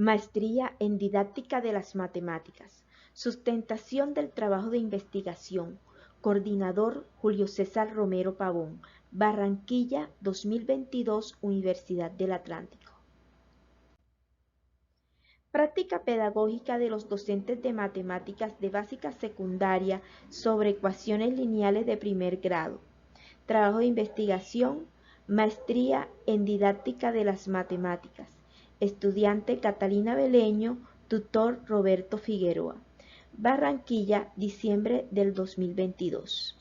Maestría en Didáctica de las Matemáticas. Sustentación del trabajo de investigación. Coordinador Julio César Romero Pavón. Barranquilla, 2022, Universidad del Atlántico. Práctica pedagógica de los docentes de matemáticas de básica secundaria sobre ecuaciones lineales de primer grado. Trabajo de investigación, maestría en didáctica de las matemáticas. Estudiante Catalina Beleño, tutor Roberto Figueroa. Barranquilla, diciembre del 2022.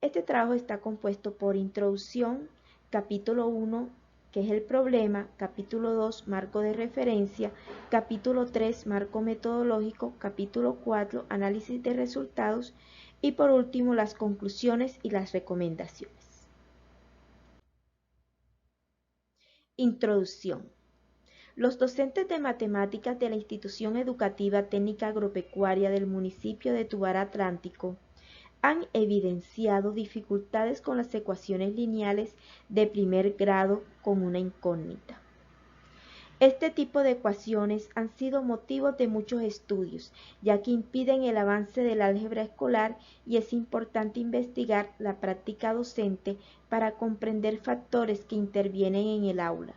Este trabajo está compuesto por introducción, capítulo 1, que es el problema, capítulo 2, marco de referencia, capítulo 3, marco metodológico, capítulo 4, análisis de resultados y por último las conclusiones y las recomendaciones. Introducción. Los docentes de matemáticas de la Institución Educativa Técnica Agropecuaria del municipio de Tubará Atlántico han evidenciado dificultades con las ecuaciones lineales de primer grado con una incógnita. Este tipo de ecuaciones han sido motivo de muchos estudios, ya que impiden el avance del álgebra escolar y es importante investigar la práctica docente para comprender factores que intervienen en el aula.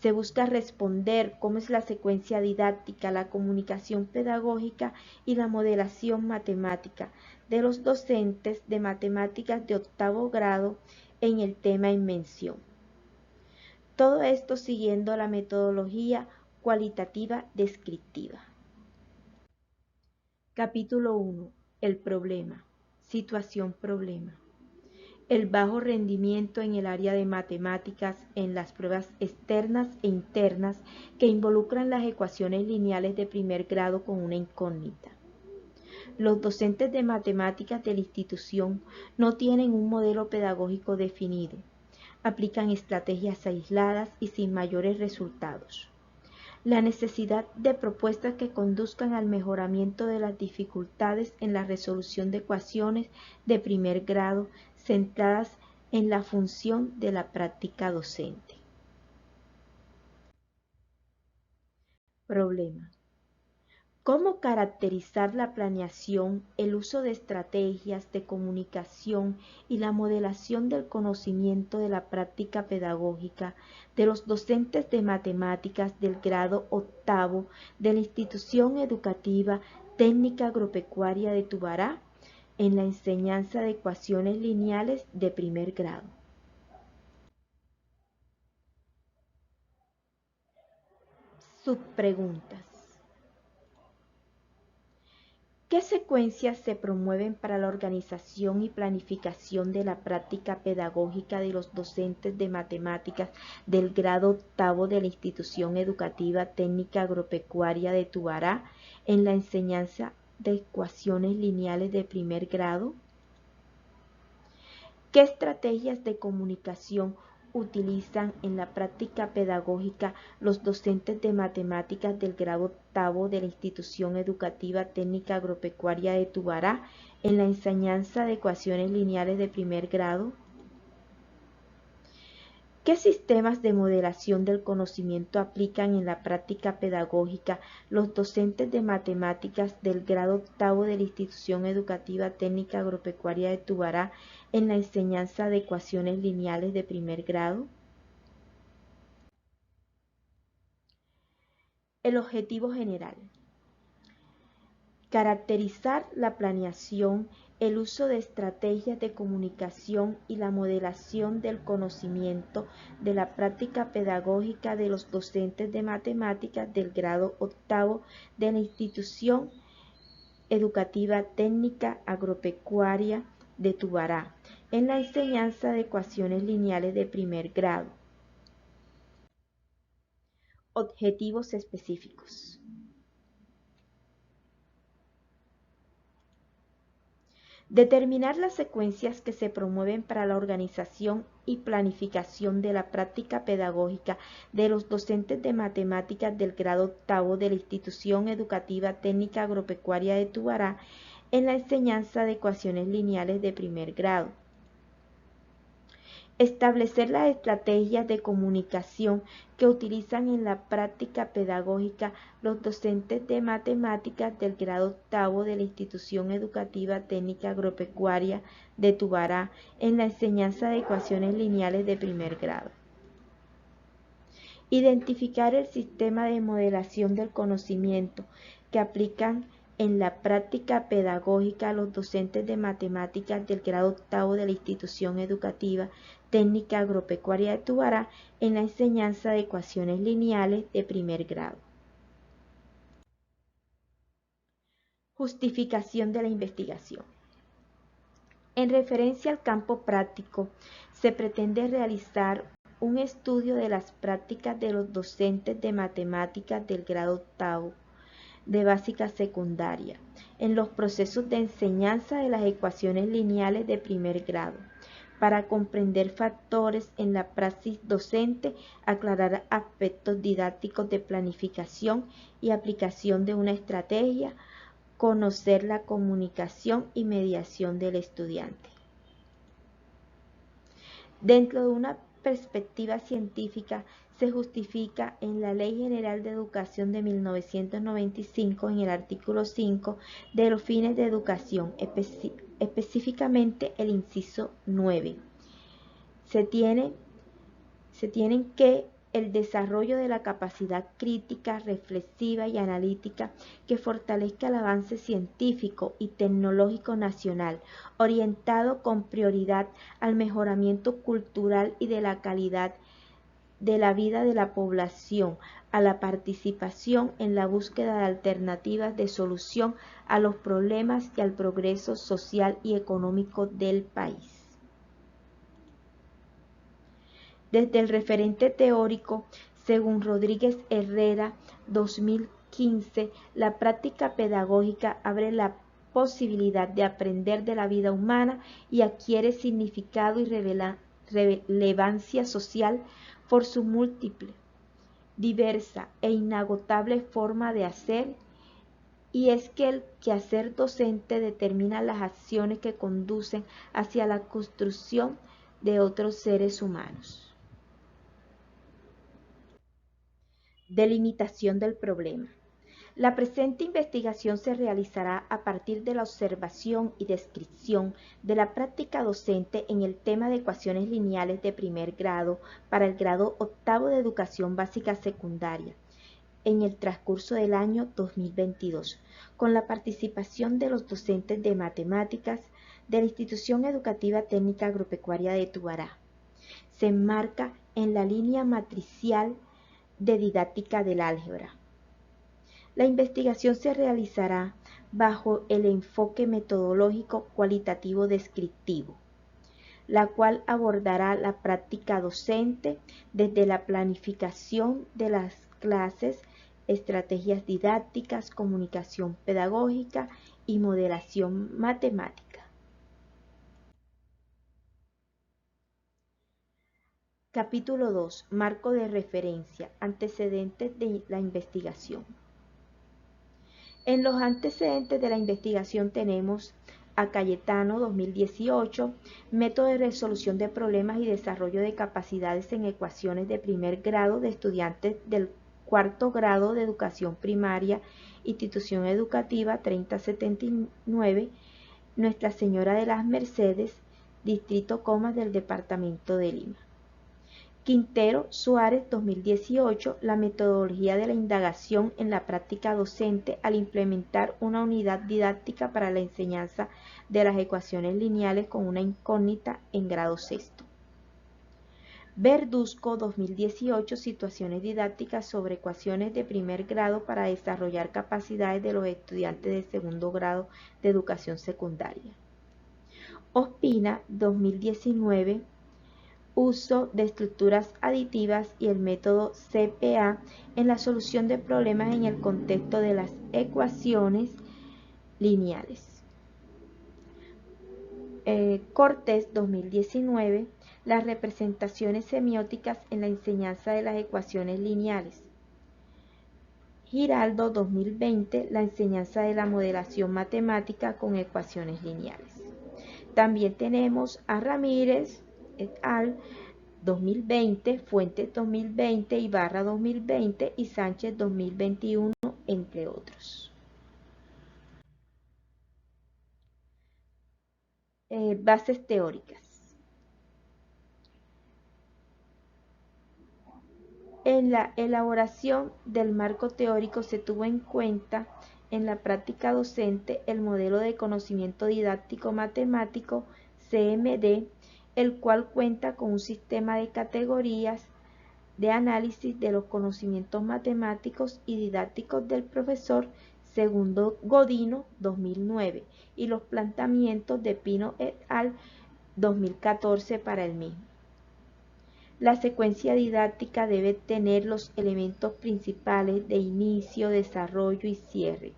Se busca responder cómo es la secuencia didáctica, la comunicación pedagógica y la modelación matemática de los docentes de matemáticas de octavo grado en el tema en mención. Todo esto siguiendo la metodología cualitativa descriptiva. Capítulo 1. El problema. Situación problema. El bajo rendimiento en el área de matemáticas en las pruebas externas e internas que involucran las ecuaciones lineales de primer grado con una incógnita. Los docentes de matemáticas de la institución no tienen un modelo pedagógico definido. Aplican estrategias aisladas y sin mayores resultados. La necesidad de propuestas que conduzcan al mejoramiento de las dificultades en la resolución de ecuaciones de primer grado centradas en la función de la práctica docente. Problema. ¿Cómo caracterizar la planeación, el uso de estrategias de comunicación y la modelación del conocimiento de la práctica pedagógica de los docentes de matemáticas del grado octavo de la Institución Educativa Técnica Agropecuaria de Tubará en la enseñanza de ecuaciones lineales de primer grado? Subpreguntas. ¿Qué secuencias se promueven para la organización y planificación de la práctica pedagógica de los docentes de matemáticas del grado octavo de la Institución Educativa Técnica Agropecuaria de Tubará en la enseñanza de ecuaciones lineales de primer grado? ¿Qué estrategias de comunicación utilizan en la práctica pedagógica los docentes de matemáticas del grado octavo de la Institución Educativa Técnica Agropecuaria de Tubará en la enseñanza de ecuaciones lineales de primer grado? ¿Qué sistemas de modelación del conocimiento aplican en la práctica pedagógica los docentes de matemáticas del grado octavo de la Institución Educativa Técnica Agropecuaria de Tubará en la enseñanza de ecuaciones lineales de primer grado? El objetivo general. Caracterizar la planeación, el uso de estrategias de comunicación y la modelación del conocimiento de la práctica pedagógica de los docentes de matemáticas del grado octavo de la Institución Educativa Técnica Agropecuaria de Tubará en la enseñanza de ecuaciones lineales de primer grado. Objetivos específicos. Determinar las secuencias que se promueven para la organización y planificación de la práctica pedagógica de los docentes de matemáticas del grado octavo de la Institución Educativa Técnica Agropecuaria de Tubará en la enseñanza de ecuaciones lineales de primer grado. Establecer las estrategias de comunicación que utilizan en la práctica pedagógica los docentes de matemáticas del grado octavo de la Institución Educativa Técnica Agropecuaria de Tubará en la enseñanza de ecuaciones lineales de primer grado. Identificar el sistema de modelación del conocimiento que aplican en la práctica pedagógica los docentes de matemáticas del grado octavo de la Institución Educativa Técnica Agropecuaria de Tubará en la enseñanza de ecuaciones lineales de primer grado. Justificación de la investigación. En referencia al campo práctico, se pretende realizar un estudio de las prácticas de los docentes de matemáticas del grado octavo de básica secundaria en los procesos de enseñanza de las ecuaciones lineales de primer grado, para comprender factores en la praxis docente, aclarar aspectos didácticos de planificación y aplicación de una estrategia, conocer la comunicación y mediación del estudiante. Dentro de una perspectiva científica, se justifica en la Ley General de Educación de 1995 en el artículo 5 de los fines de educación, específicamente el inciso 9. Se tienen que el desarrollo de la capacidad crítica, reflexiva y analítica que fortalezca el avance científico y tecnológico nacional, orientado con prioridad al mejoramiento cultural y de la calidad de la vida de la población, a la participación en la búsqueda de alternativas de solución a los problemas y al progreso social y económico del país. Desde el referente teórico, según Rodríguez Herrera, 2015, la práctica pedagógica abre la posibilidad de aprender de la vida humana y adquiere significado y relevancia social por su múltiple, diversa e inagotable forma de hacer, y es que el quehacer docente determina las acciones que conducen hacia la construcción de otros seres humanos. Delimitación del problema. La presente investigación se realizará a partir de la observación y descripción de la práctica docente en el tema de ecuaciones lineales de primer grado para el grado octavo de educación básica secundaria en el transcurso del año 2022, con la participación de los docentes de matemáticas de la Institución Educativa Técnica Agropecuaria de Tubará. Se enmarca en la línea matricial de didáctica del álgebra. La investigación se realizará bajo el enfoque metodológico cualitativo descriptivo, la cual abordará la práctica docente desde la planificación de las clases, estrategias didácticas, comunicación pedagógica y modelación matemática. Capítulo 2. Marco de referencia. Antecedentes de la investigación. En los antecedentes de la investigación tenemos a Cayetano 2018, método de resolución de problemas y desarrollo de capacidades en ecuaciones de primer grado de estudiantes del cuarto grado de educación primaria, institución educativa 3079, Nuestra Señora de las Mercedes, Distrito Comas del Departamento de Lima. Quintero Suárez 2018, la metodología de la indagación en la práctica docente al implementar una unidad didáctica para la enseñanza de las ecuaciones lineales con una incógnita en grado sexto. Verduzco 2018, situaciones didácticas sobre ecuaciones de primer grado para desarrollar capacidades de los estudiantes de segundo grado de educación secundaria. Ospina 2019, uso de estructuras aditivas y el método CPA en la solución de problemas en el contexto de las ecuaciones lineales. Cortés 2019, las representaciones semióticas en la enseñanza de las ecuaciones lineales. Giraldo 2020, la enseñanza de la modelación matemática con ecuaciones lineales. También tenemos a Ramírez et al. 2020, Fuentes 2020, Ibarra 2020 y Sánchez 2021, entre otros. Bases teóricas. En la elaboración del marco teórico se tuvo en cuenta en la práctica docente el modelo de conocimiento didáctico matemático CMD, el cual cuenta con un sistema de categorías de análisis de los conocimientos matemáticos y didácticos del profesor Segundo Godino 2009 y los planteamientos de Pino et al. 2014 para el mismo. La secuencia didáctica debe tener los elementos principales de inicio, desarrollo y cierre.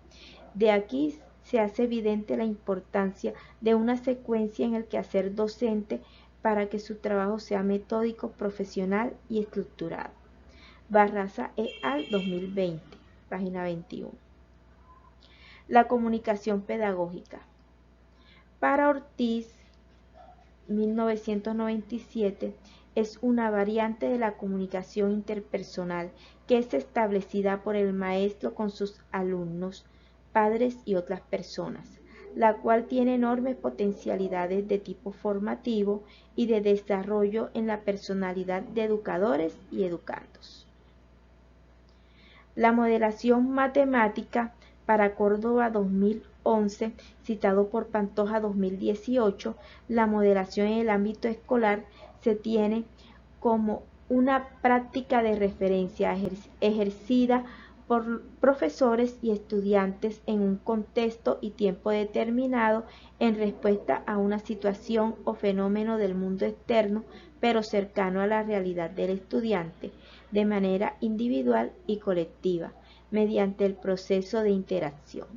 De aquí se hace evidente la importancia de una secuencia en el quehacer docente para que su trabajo sea metódico, profesional y estructurado. Barraza et al. 2020, página 21. La comunicación pedagógica. Para Ortiz, 1997, es una variante de la comunicación interpersonal que es establecida por el maestro con sus alumnos, padres y otras personas, la cual tiene enormes potencialidades de tipo formativo y de desarrollo en la personalidad de educadores y educandos. La modelación matemática para Córdoba 2011, citado por Pantoja 2018, la modelación en el ámbito escolar se tiene como una práctica de referencia ejercida por profesores y estudiantes en un contexto y tiempo determinado en respuesta a una situación o fenómeno del mundo externo, pero cercano a la realidad del estudiante, de manera individual y colectiva, mediante el proceso de interacción.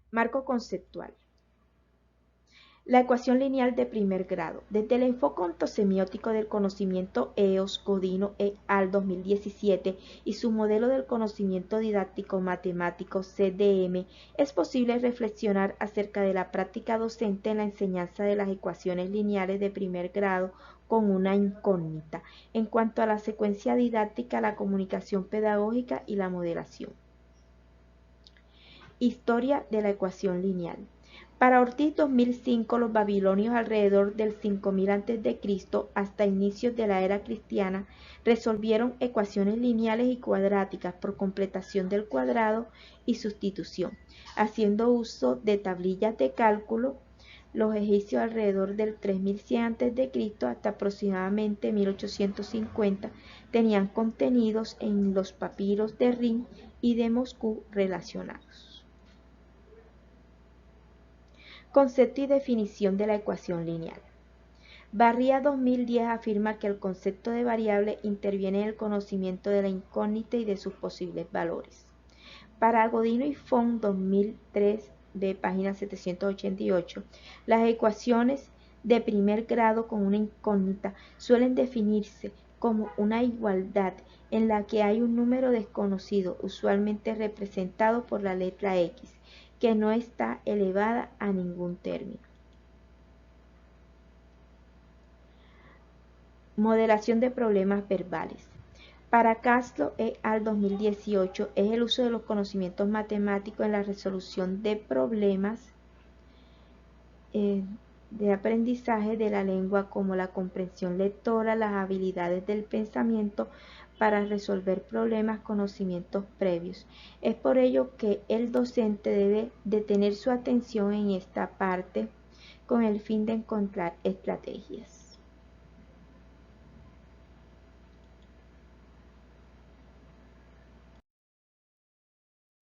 Marco conceptual. La ecuación lineal de primer grado. Desde el enfoque ontosemiótico del conocimiento EOS, Godino et al. 2017 y su modelo del conocimiento didáctico matemático CDM, es posible reflexionar acerca de la práctica docente en la enseñanza de las ecuaciones lineales de primer grado con una incógnita en cuanto a la secuencia didáctica, la comunicación pedagógica y la modelación. Historia de la ecuación lineal. Para Ortiz 2005, los babilonios alrededor del 5000 a.C. hasta inicios de la era cristiana resolvieron ecuaciones lineales y cuadráticas por completación del cuadrado y sustitución, haciendo uso de tablillas de cálculo. Los egipcios alrededor del 3100 a.C. hasta aproximadamente 1850 tenían contenidos en los papiros de Rin y de Moscú relacionados. Concepto y definición de la ecuación lineal. Barría 2010 afirma que el concepto de variable interviene en el conocimiento de la incógnita y de sus posibles valores. Para Godino y Font 2003, de página 788, las ecuaciones de primer grado con una incógnita suelen definirse como una igualdad en la que hay un número desconocido, usualmente representado por la letra X, que no está elevada a ningún término. Modelación de problemas verbales. Para Castro et al. 2018 es el uso de los conocimientos matemáticos en la resolución de problemas de aprendizaje de la lengua como la comprensión lectora, las habilidades del pensamiento para resolver problemas, conocimientos previos. Es por ello que el docente debe detener su atención en esta parte con el fin de encontrar estrategias.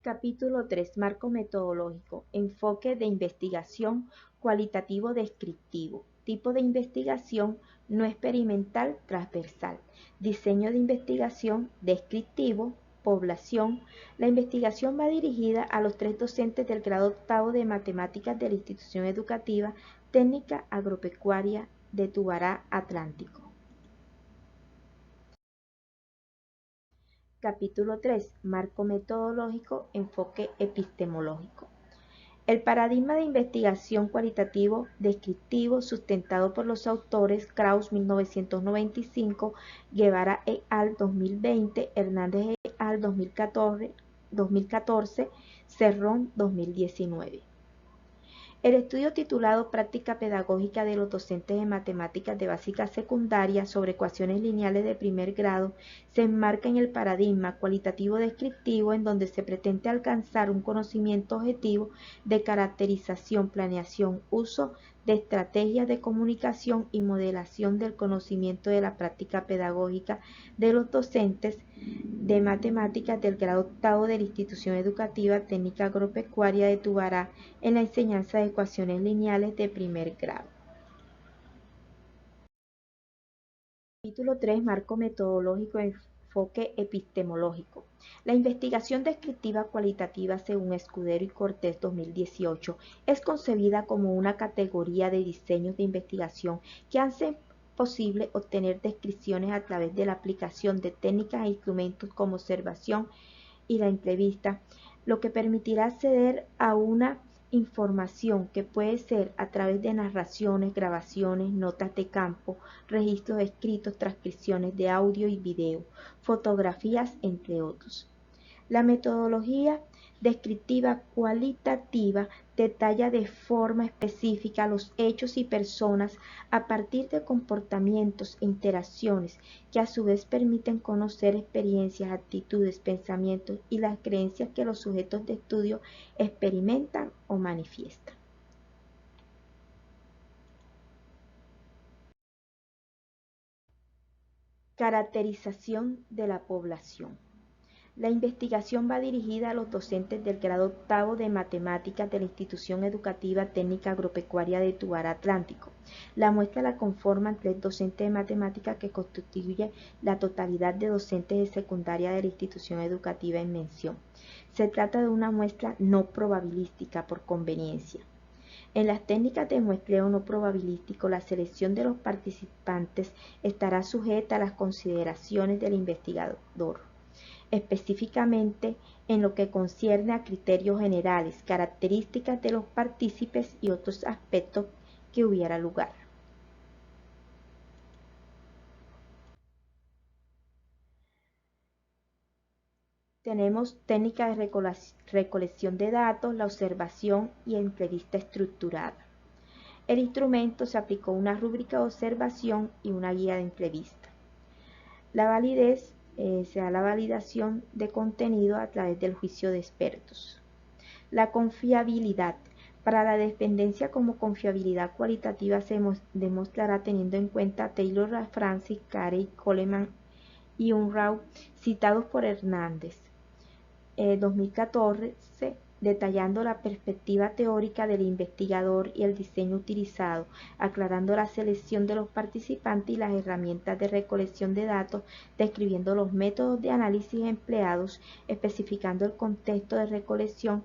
Capítulo 3. Marco metodológico. Enfoque de investigación cualitativo descriptivo. Tipo de investigación no experimental transversal. Diseño de investigación descriptivo. Población. La investigación va dirigida a los 3 docentes del grado octavo de matemáticas de la institución educativa técnica agropecuaria de Tubará Atlántico. Capítulo 3. Marco metodológico, enfoque epistemológico. El paradigma de investigación cualitativo descriptivo sustentado por los autores Krauss 1995, Guevara et al. 2020, Hernández et al. 2014, Cerrón 2019. El estudio titulado Práctica pedagógica de los docentes de matemáticas de básica secundaria sobre ecuaciones lineales de primer grado se enmarca en el paradigma cualitativo descriptivo en donde se pretende alcanzar un conocimiento objetivo de caracterización, planeación, uso de estrategias de comunicación y modelación del conocimiento de la práctica pedagógica de los docentes de matemáticas del grado octavo de la institución educativa técnica agropecuaria de Tubará en la enseñanza de ecuaciones lineales de primer grado. Capítulo 3. Marco metodológico e enfoque epistemológico. La investigación descriptiva cualitativa, según Escudero y Cortés 2018, es concebida como una categoría de diseños de investigación que hace posible obtener descripciones a través de la aplicación de técnicas e instrumentos como observación y la entrevista, lo que permitirá acceder a una información que puede ser a través de narraciones, grabaciones, notas de campo, registros escritos, transcripciones de audio y video, fotografías, entre otros. La metodología descriptiva cualitativa detalla de forma específica los hechos y personas a partir de comportamientos e interacciones que a su vez permiten conocer experiencias, actitudes, pensamientos y las creencias que los sujetos de estudio experimentan o manifiestan. Caracterización de la población. La investigación va dirigida a los docentes del grado octavo de matemáticas de la Institución Educativa Técnica Agropecuaria de Tubará Atlántico. La muestra la conforman 3 docentes de matemáticas que constituyen la totalidad de docentes de secundaria de la institución educativa en mención. Se trata de una muestra no probabilística por conveniencia. En las técnicas de muestreo no probabilístico, la selección de los participantes estará sujeta a las consideraciones del investigador, específicamente en lo que concierne a criterios generales, características de los partícipes y otros aspectos que hubiera lugar. Tenemos técnica de recolección de datos, la observación y entrevista estructurada. El instrumento se aplicó una rúbrica de observación y una guía de entrevista. La validez se da la validación de contenido a través del juicio de expertos. La confiabilidad. Para la dependencia como confiabilidad cualitativa se demostrará teniendo en cuenta Taylor, Francis, Carey, Coleman y Unruh, citados por Hernández. 2014, detallando la perspectiva teórica del investigador y el diseño utilizado, aclarando la selección de los participantes y las herramientas de recolección de datos, describiendo los métodos de análisis empleados, especificando el contexto de recolección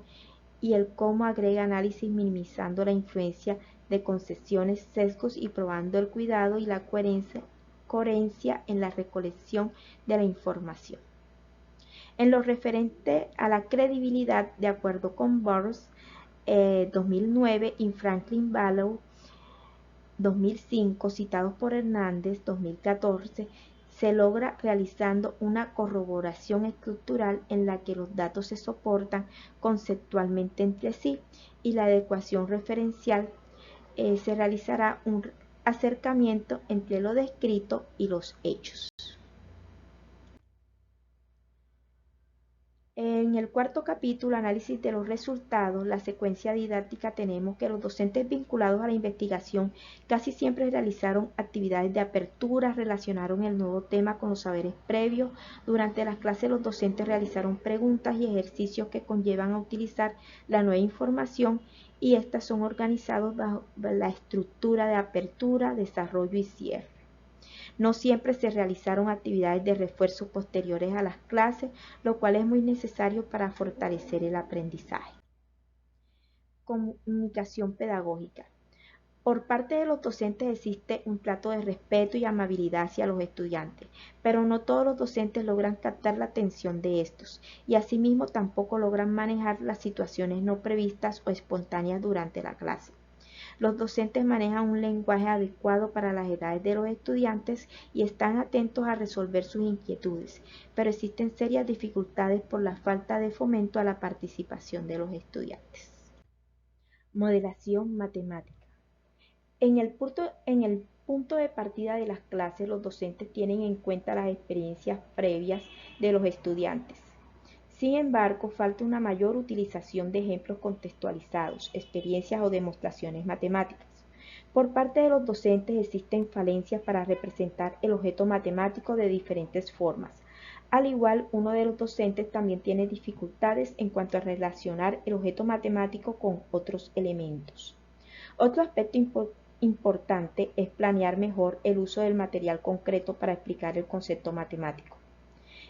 y el cómo agrega análisis, minimizando la influencia de concesiones, sesgos y probando el cuidado y la coherencia en la recolección de la información. En lo referente a la credibilidad, de acuerdo con Burroughs 2009 y Franklin Ballow 2005, citados por Hernández 2014, se logra realizando una corroboración estructural en la que los datos se soportan conceptualmente entre sí y la adecuación referencial se realizará un acercamiento entre lo descrito y los hechos. En el cuarto capítulo, análisis de los resultados, la secuencia didáctica, tenemos que los docentes vinculados a la investigación casi siempre realizaron actividades de apertura, relacionaron el nuevo tema con los saberes previos. Durante las clases los docentes realizaron preguntas y ejercicios que conllevan a utilizar la nueva información y estas son organizados bajo la estructura de apertura, desarrollo y cierre. No siempre se realizaron actividades de refuerzo posteriores a las clases, lo cual es muy necesario para fortalecer el aprendizaje. Comunicación pedagógica. Por parte de los docentes existe un trato de respeto y amabilidad hacia los estudiantes, pero no todos los docentes logran captar la atención de estos, y asimismo tampoco logran manejar las situaciones no previstas o espontáneas durante la clase. Los docentes manejan un lenguaje adecuado para las edades de los estudiantes y están atentos a resolver sus inquietudes, pero existen serias dificultades por la falta de fomento a la participación de los estudiantes. Modelación matemática. En el punto de partida de las clases, los docentes tienen en cuenta las experiencias previas de los estudiantes. Sin embargo, falta una mayor utilización de ejemplos contextualizados, experiencias o demostraciones matemáticas. Por parte de los docentes existen falencias para representar el objeto matemático de diferentes formas. Al igual, uno de los docentes también tiene dificultades en cuanto a relacionar el objeto matemático con otros elementos. Otro aspecto importante es planear mejor el uso del material concreto para explicar el concepto matemático.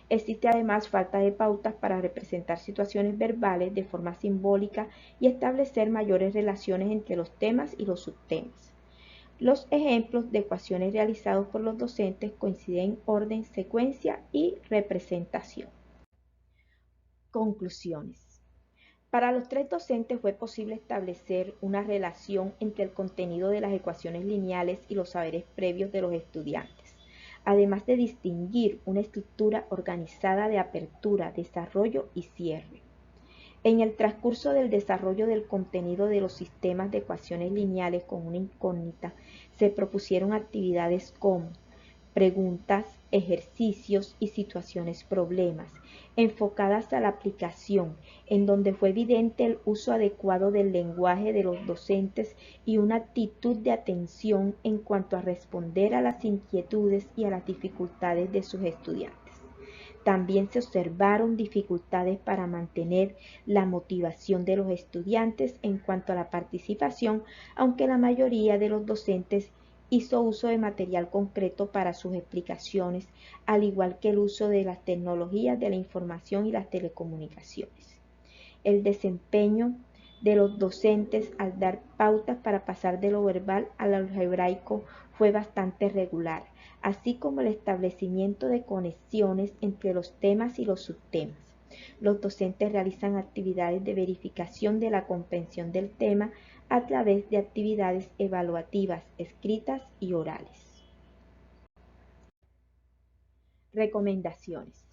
Existe además falta de pautas para representar situaciones verbales de forma simbólica y establecer mayores relaciones entre los temas y los subtemas. Los ejemplos de ecuaciones realizados por los docentes coinciden en orden, secuencia y representación. Conclusiones. Para los tres docentes fue posible establecer una relación entre el contenido de las ecuaciones lineales y los saberes previos de los estudiantes, además de distinguir una estructura organizada de apertura, desarrollo y cierre. En el transcurso del desarrollo del contenido de los sistemas de ecuaciones lineales con una incógnita, se propusieron actividades como preguntas, ejercicios y situaciones problemas, enfocadas a la aplicación, en donde fue evidente el uso adecuado del lenguaje de los docentes y una actitud de atención en cuanto a responder a las inquietudes y a las dificultades de sus estudiantes. También se observaron dificultades para mantener la motivación de los estudiantes en cuanto a la participación, aunque la mayoría de los docentes hizo uso de material concreto para sus explicaciones, al igual que el uso de las tecnologías de la información y las telecomunicaciones. El desempeño de los docentes al dar pautas para pasar de lo verbal al algebraico fue bastante regular, así como el establecimiento de conexiones entre los temas y los subtemas. Los docentes realizan actividades de verificación de la comprensión del tema a través de actividades evaluativas escritas y orales. Recomendaciones.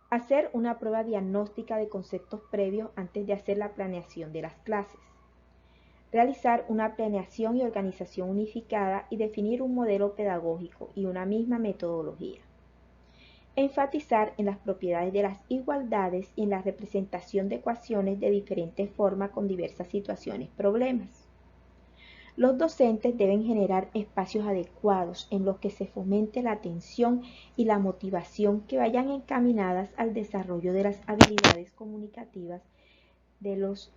Hacer una prueba diagnóstica de conceptos previos antes de hacer la planeación de las clases. Realizar una planeación y organización unificada y definir un modelo pedagógico y una misma metodología. Enfatizar en las propiedades de las igualdades y en la representación de ecuaciones de diferentes formas con diversas situaciones, problemas. Los docentes deben generar espacios adecuados en los que se fomente la atención y la motivación que vayan encaminadas al desarrollo de las habilidades comunicativas de los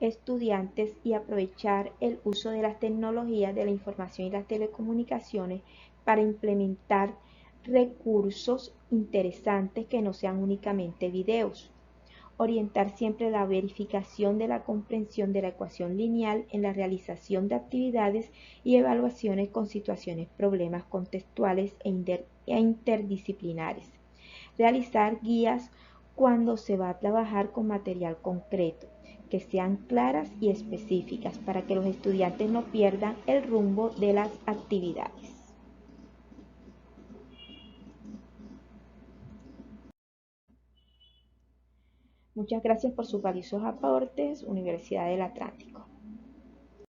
estudiantes y aprovechar el uso de las tecnologías de la información y las telecomunicaciones para implementar recursos interesantes que no sean únicamente videos. Orientar siempre la verificación de la comprensión de la ecuación lineal en la realización de actividades y evaluaciones con situaciones, problemas contextuales e interdisciplinares. Realizar guías cuando se va a trabajar con material concreto, que sean claras y específicas para que los estudiantes no pierdan el rumbo de las actividades. Muchas gracias por sus valiosos aportes, Universidad del Atlántico.